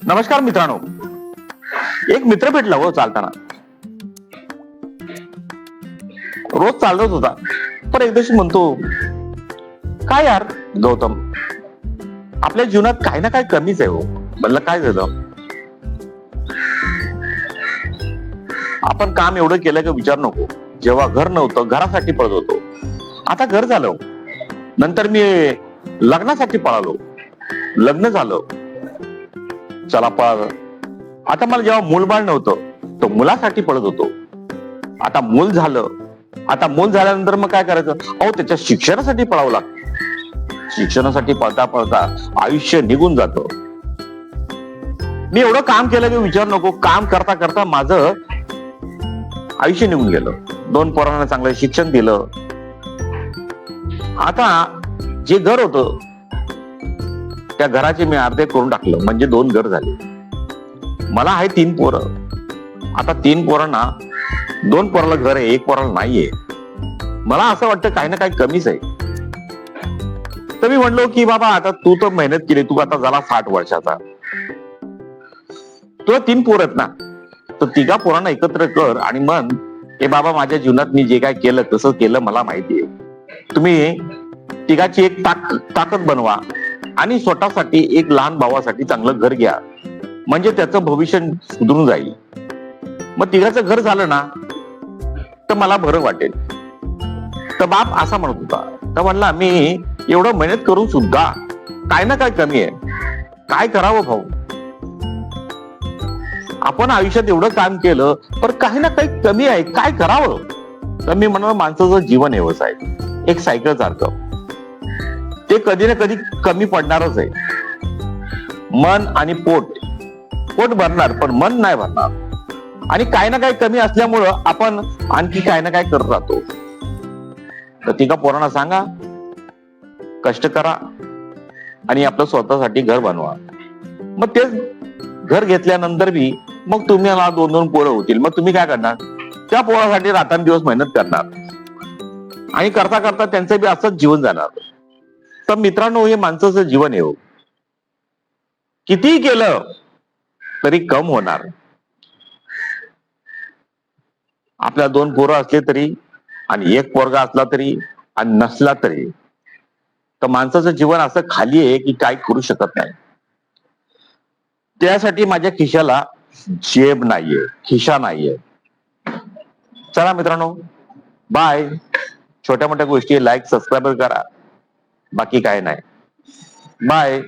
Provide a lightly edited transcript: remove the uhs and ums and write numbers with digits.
नमस्कार मित्रांनो. एक मित्र भेटला हो चालताना. रोज चालत होता, पण एक दिवशी म्हणतो, काय यार गौतम, आपल्या जीवनात काही ना काही कमीच आहे हो. म्हणलं काय झालं? आपण काम एवढं केलं की विचार नको. जेव्हा घर नव्हतं घरासाठी पळत होतो, आता घर झालं. नंतर मी लग्नासाठी पळालो, लग्न झालं, चला पळालं. आता मला जेव्हा मूलबाळ नव्हतं तो मुलासाठी पळत होतो, आता मूल झालं. आता मूल झाल्यानंतर मग काय करायचं? अहो त्याच्या शिक्षणासाठी पळावं लागतं. शिक्षणासाठी पळता पळता आयुष्य निघून जातं. मी एवढं काम केलं की विचार नको. काम करता करता माझं आयुष्य निघून गेलं. 2 पोरांना चांगलं शिक्षण दिलं. आता जे घर होतं त्या घराचे मी अर्धे करून टाकलं, म्हणजे 2 घर झाले. मला आहे 3 पोरं. आता 3 पोरांना, 2 पोराला घर आहे, 1 पोराला नाहीये. मला असं वाटतं काही ना काही कमीच आहे. तर मी म्हणलो की बाबा आता तू तर मेहनत केली, तू आता झाला 60 वर्षाचा, तुला 3 पोर आहेत ना, तर 3 पोरांना एकत्र कर आणि म्हण, हे बाबा माझ्या जीवनात मी जे काय केलं तसं केलं मला माहितीये. तुम्ही 3ची एक ताकद बनवा आणि स्वतःसाठी एक लहान भावासाठी चांगलं घर घ्या, म्हणजे त्याचं भविष्य सुधरून जाईल. मग 3चं घर झालं ना तर मला बरं वाटेल. तर बाप असा म्हणत होता. तर म्हणला मी एवढं मेहनत करून सुद्धा काय ना काय कमी आहे, काय करावं भाऊ? आपण आयुष्यात एवढं काम केलं पण काही ना काही कमी आहे, काय करावं? तर मी म्हणणार माणसाचं जीवन व्यवसाय एक सायकल सारखं, ते कधी ना कधी कमी पडणारच आहे. मन आणि पोट भरणार पण मन नाही भरणार. आणि काही ना काही कमी असल्यामुळं आपण आणखी काही ना काही करत राहतो. तर 3 पोरांना सांगा, कष्ट करा आणि आपलं स्वतःसाठी घर बनवा. मग तेच घर घेतल्यानंतर बी मग तुम्हाला 2-2 पोरं होतील. मग तुम्ही काय करणार? त्या पोरासाठी रात्रंदिवस मेहनत करणार आणि करता करता त्यांचं बी असंच जीवन जाणार. तर मित्रांनो, हे माणसाचं जीवन आहे. कितीही केलं तरी कम होणार. आपल्या 2 पोरं असले तरी आणि 1 पोरगा असला तरी आणि नसला तरी, तर माणसाचं जीवन असं खाली आहे की काय करू शकत नाही. त्यासाठी माझ्या खिशाला जेब नाहीये, खिशा नाहीये. चला मित्रांनो, बाय. छोट्या मोठ्या गोष्टी लाईक सबस्क्राईब करा, बाकी काय नाही. बाय.